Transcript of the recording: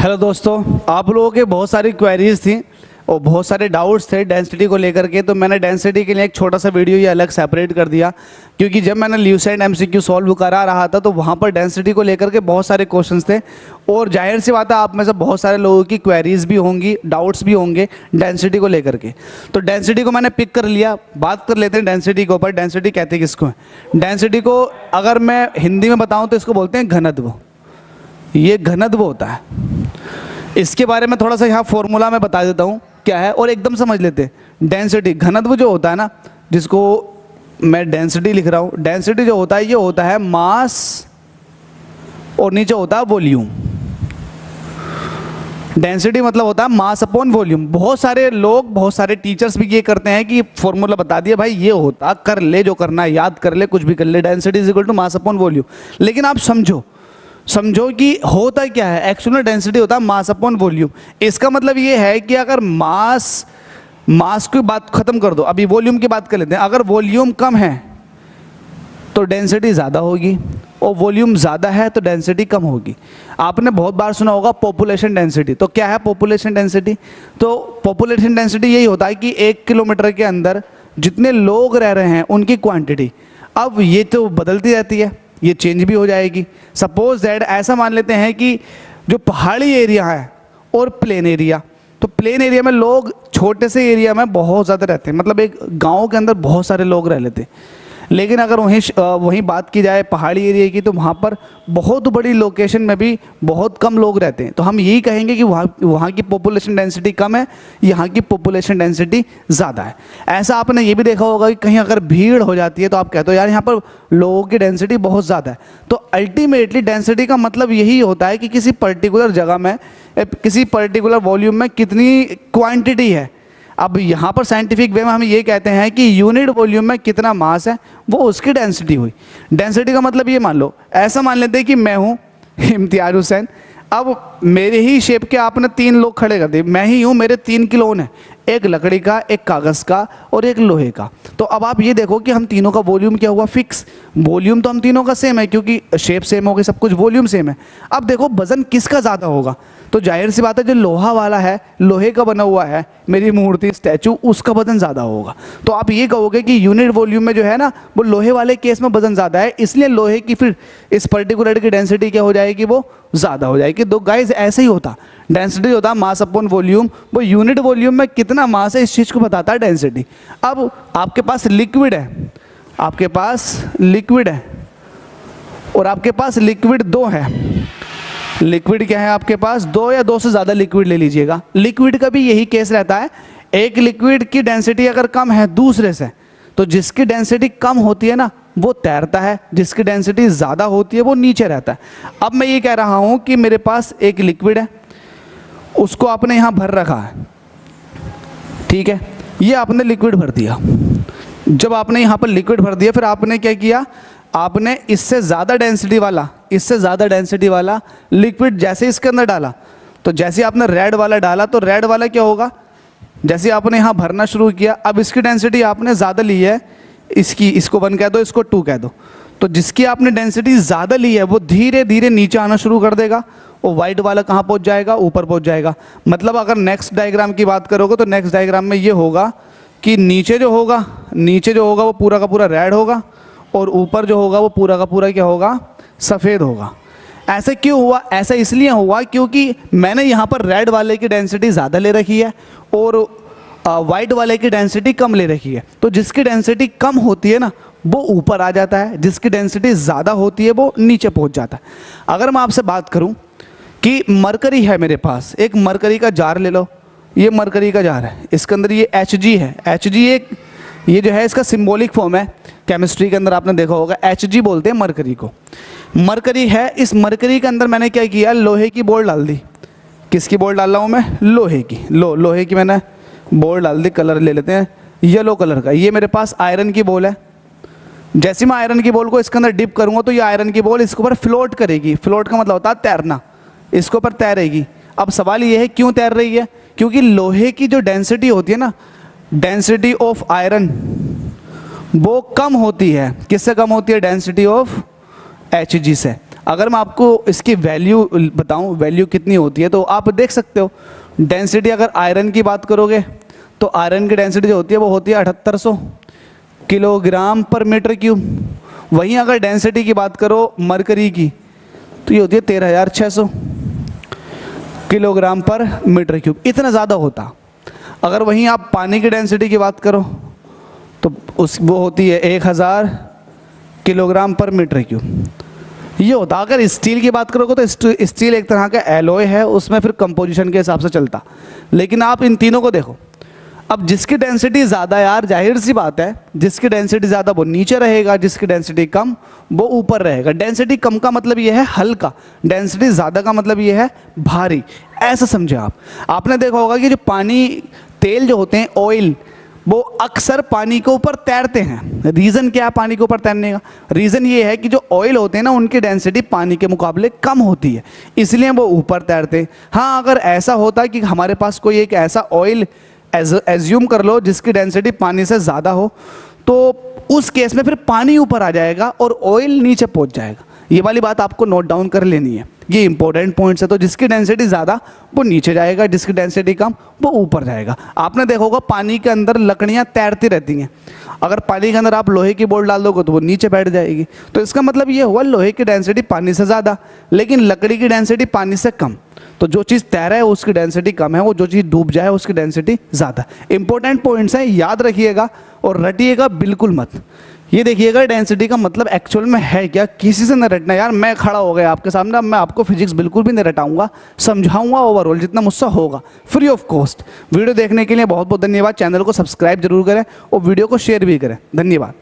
Hello दोस्तों, आप लोगों के बहुत सारी क्वेरीज थी और बहुत सारे डाउट्स थे डेंसिटी को लेकर के। तो मैंने डेंसिटी के लिए एक छोटा सा वीडियो ये अलग सेपरेट कर दिया, क्योंकि जब मैंने ल्यूसेंट एमसीक्यू सॉल्व करा रहा था तो वहाँ पर डेंसिटी को लेकर के बहुत सारे क्वेश्चंस थे। और जाहिर सी बात है, आप में से बहुत सारे लोगों की क्वेरीज भी होंगी, डाउट्स भी होंगे डेंसिटी को लेकर के। तो डेंसिटी को मैंने पिक कर लिया। बात कर लेते हैं डेंसिटी के ऊपर। डेंसिटी कहते किसको है? डेंसिटी को अगर मैं हिंदी में बताऊँ तो इसको बोलते हैं घनत्व। ये घनत्व होता है। इसके बारे में थोड़ा सा यहाँ फॉर्मूला मैं बता देता हूँ क्या है, और एकदम समझ लेते हैं। डेंसिटी, घनत्व जो होता है ना, जिसको मैं डेंसिटी लिख रहा हूँ, डेंसिटी जो होता है ये होता है मास और नीचे होता है वॉल्यूम। डेंसिटी मतलब होता है मास अपॉन वॉल्यूम। बहुत सारे लोग, बहुत सारे टीचर्स भी ये करते हैं कि फॉर्मूला बता दिया भाई, ये होता, कर ले, जो करना है याद कर ले, कुछ भी कर ले, density is equal to mass upon volume. लेकिन आप समझो कि होता क्या है। एक्चुअल डेंसिटी होता है मास अपॉन वॉल्यूम। इसका मतलब ये है कि अगर मास की बात खत्म कर दो, अभी वॉल्यूम की बात कर लेते हैं। अगर वॉल्यूम कम है तो डेंसिटी ज़्यादा होगी, और वॉल्यूम ज़्यादा है तो डेंसिटी कम होगी। आपने बहुत बार सुना होगा पॉपुलेशन डेंसिटी। तो क्या है पॉपुलेशन डेंसिटी? तो पॉपुलेशन डेंसिटी यही होता है कि 1 किलोमीटर के अंदर जितने लोग रह रहे हैं उनकी क्वांटिटी। अब ये तो बदलती रहती है, ये चेंज भी हो जाएगी। सपोज दैट ऐसा मान लेते हैं कि जो पहाड़ी एरिया है और प्लेन एरिया, तो प्लेन एरिया में लोग छोटे से एरिया में बहुत ज़्यादा रहते हैं, मतलब एक गांव के अंदर बहुत सारे लोग रह लेते हैं। लेकिन अगर वहीं बात की जाए पहाड़ी एरिया की, तो वहाँ पर बहुत बड़ी लोकेशन में भी बहुत कम लोग रहते हैं। तो हम यही कहेंगे कि वहाँ की पॉपुलेशन डेंसिटी कम है, यहाँ की पॉपुलेशन डेंसिटी ज़्यादा है। ऐसा आपने ये भी देखा होगा कि कहीं अगर भीड़ हो जाती है तो आप कहते हो यार यहाँ पर लोगों की डेंसिटी बहुत ज़्यादा है। तो अल्टीमेटली डेंसिटी का मतलब यही होता है कि किसी पर्टिकुलर जगह में, किसी पर्टिकुलर वॉल्यूम में कितनी क्वान्टिटी है। अब यहाँ पर साइंटिफिक वे में हम ये कहते हैं कि यूनिट वॉल्यूम में कितना मास है वो उसकी डेंसिटी हुई। डेंसिटी का मतलब ये मान लो, ऐसा मान लेते हैं कि मैं हूँ इम्तियाज हुसैन। अब मेरे ही शेप के आपने 3 लोग खड़े कर दिए, मैं ही हूँ, मेरे 3 खिलौने हैं, एक लकड़ी का, एक कागज़ का और एक लोहे का। तो अब आप ये देखो कि हम तीनों का वॉल्यूम क्या हुआ? फिक्स। वॉल्यूम तो हम तीनों का सेम है क्योंकि शेप सेम हो गई, सब कुछ वॉल्यूम सेम है। अब देखो वजन किसका ज़्यादा होगा? तो जाहिर सी बात है जो लोहा वाला है, लोहे का बना हुआ है, मेरी मूर्ति, स्टैचू, उसका वजन ज़्यादा होगा। तो आप ये कहोगे कि यूनिट वॉल्यूम में जो है ना, वो लोहे वाले केस में वजन ज़्यादा है, इसलिए लोहे की फिर इस पर्टिकुलर की डेंसिटी क्या हो जाएगी? वो ज़्यादा हो जाएगी। तो गाइज ऐसे ही होता, डेंसिटी होता है मास अपॉन वॉल्यूम। वो यूनिट वॉल्यूम में कितना मास है इस चीज़ को बताता है डेंसिटी। अब आपके पास लिक्विड है, आपके पास लिक्विड है और आपके पास लिक्विड 2 है। लिक्विड क्या है आपके पास? 2 या 2 से ज़्यादा लिक्विड ले लीजिएगा। लिक्विड का भी यही केस रहता है। एक लिक्विड की डेंसिटी अगर कम है दूसरे से, तो जिसकी डेंसिटी कम होती है ना वो तैरता है, जिसकी डेंसिटी ज़्यादा होती है वो नीचे रहता है। अब मैं ये कह रहा हूँ कि मेरे पास एक लिक्विड है, उसको आपने यहाँ भर रखा है, ठीक है, ये आपने लिक्विड भर दिया। जब आपने यहाँ पर लिक्विड भर दिया, फिर आपने क्या किया? आपने इससे ज़्यादा डेंसिटी वाला लिक्विड जैसे इसके अंदर डाला, तो जैसे आपने रेड वाला डाला तो रेड वाला क्या होगा? जैसे आपने यहाँ भरना शुरू किया, अब इसकी डेंसिटी आपने ज़्यादा ली है, इसको 1 कह दो, इसको 2 कह दो। तो जिसकी आपने डेंसिटी ज़्यादा ली है वो धीरे धीरे नीचे आना शुरू कर देगा, और वाइट वाला कहाँ पहुँच जाएगा? ऊपर पहुँच जाएगा। मतलब अगर नेक्स्ट डायग्राम की बात करोगे तो नेक्स्ट डायग्राम में ये होगा कि नीचे जो होगा वो पूरा का पूरा रेड होगा, और ऊपर जो होगा वो पूरा का पूरा क्या होगा? सफ़ेद होगा। ऐसे क्यों हुआ? ऐसा इसलिए हुआ क्योंकि मैंने यहाँ पर रेड वाले की डेंसिटी ज़्यादा ले रखी है और वाइट वाले की डेंसिटी कम ले रखी है। तो जिसकी डेंसिटी कम होती है ना वो ऊपर आ जाता है, जिसकी डेंसिटी ज़्यादा होती है वो नीचे पहुँच जाता है। अगर मैं आपसे बात करूँ कि मरकरी है मेरे पास, एक मरकरी का जार ले लो, ये मरकरी का जार है, इसके अंदर ये Hg है। Hg एक, ये जो है इसका सिंबॉलिक फॉर्म है, केमिस्ट्री के अंदर आपने देखा होगा, Hg बोलते हैं मरकरी को। मरकरी है, इस मरकरी के अंदर मैंने क्या किया? लोहे की बॉल डाल दी। किसकी बॉल डाल रहा हूँ मैं? लोहे की। लोहे की मैंने बॉल डाल दी। कलर ले लेते हैं येलो कलर का। ये मेरे पास आयरन की बॉल है। जैसे मैं आयरन की बॉल को इसके अंदर डिप करूँगा तो ये आयरन की बॉल इसके ऊपर फ्लोट करेगी। फ्लोट का मतलब होता है तैरना, इसके ऊपर तैरेगी। अब सवाल ये है क्यों तैर रही है? क्योंकि लोहे की जो डेंसिटी होती है ना, डेंसिटी ऑफ आयरन, वो कम होती है। किससे कम होती है? डेंसिटी ऑफ Hg से। अगर मैं आपको इसकी वैल्यू बताऊं, वैल्यू कितनी होती है, तो आप देख सकते हो डेंसिटी। अगर आयरन की बात करोगे तो आयरन की डेंसिटी जो होती है वो होती है 7800 किलोग्राम पर मीटर क्यूब। वहीं अगर डेंसिटी की बात करो मरकरी की तो ये होती है 13600 किलोग्राम पर मीटर क्यूब। इतना ज़्यादा होता। अगर वहीं आप पानी की डेंसिटी की बात करो तो वो होती है 1000 किलोग्राम पर मीटर क्यूब। ये होता। अगर स्टील की बात करोगे तो स्टील एक तरह का एलॉय है, उसमें फिर कंपोजिशन के हिसाब से चलता। लेकिन आप इन तीनों को देखो, अब जिसकी डेंसिटी ज़्यादा, यार जाहिर सी बात है, जिसकी डेंसिटी ज़्यादा वो नीचे रहेगा, जिसकी डेंसिटी कम वो ऊपर रहेगा। डेंसिटी कम का मतलब ये है हल्का, डेंसिटी ज़्यादा का मतलब ये है भारी। ऐसा समझे आप। आपने देखा होगा कि जो पानी, तेल जो होते हैं, ऑयल, वो अक्सर पानी के ऊपर तैरते हैं। रीज़न क्या है पानी के ऊपर तैरने का? रीज़न ये है कि जो ऑयल होते हैं ना, उनकी डेंसिटी पानी के मुकाबले कम होती है, इसलिए वो ऊपर तैरते हैं। हाँ, अगर ऐसा होता कि हमारे पास कोई एक ऐसा ऑयल एज्यूम कर लो जिसकी डेंसिटी पानी से ज़्यादा हो, तो उस केस में फिर पानी ऊपर आ जाएगा और ऑयल नीचे पहुंच जाएगा। ये वाली बात आपको नोट डाउन कर लेनी है, ये इंपॉर्टेंट पॉइंट्स है। तो जिसकी डेंसिटी ज़्यादा वो नीचे जाएगा, जिसकी डेंसिटी कम वो ऊपर जाएगा। आपने देखा होगा पानी के अंदर लकड़ियाँ तैरती रहती हैं। अगर पानी के अंदर आप लोहे की बोर्ड डाल दोगे तो वो नीचे बैठ जाएगी। तो इसका मतलब ये हुआ लोहे की डेंसिटी पानी से ज़्यादा, लेकिन लकड़ी की डेंसिटी पानी से कम। तो जो चीज़ तैरा है उसकी डेंसिटी कम है, वो जो चीज़ डूब जाए उसकी डेंसिटी ज़्यादा। इंपॉर्टेंट पॉइंट्स हैं, याद रखिएगा और रटिएगा बिल्कुल मत। ये देखिएगा डेंसिटी का मतलब एक्चुअल में है क्या, किसी से न रटना। यार मैं खड़ा हो गया आपके सामने, अब मैं आपको फिजिक्स बिल्कुल भी नहीं रटाऊंगा, समझाऊंगा ओवरऑल जितना मुझसे होगा, फ्री ऑफ कॉस्ट। वीडियो देखने के लिए बहुत बहुत धन्यवाद। चैनल को सब्सक्राइब जरूर करें और वीडियो को शेयर भी करें। धन्यवाद।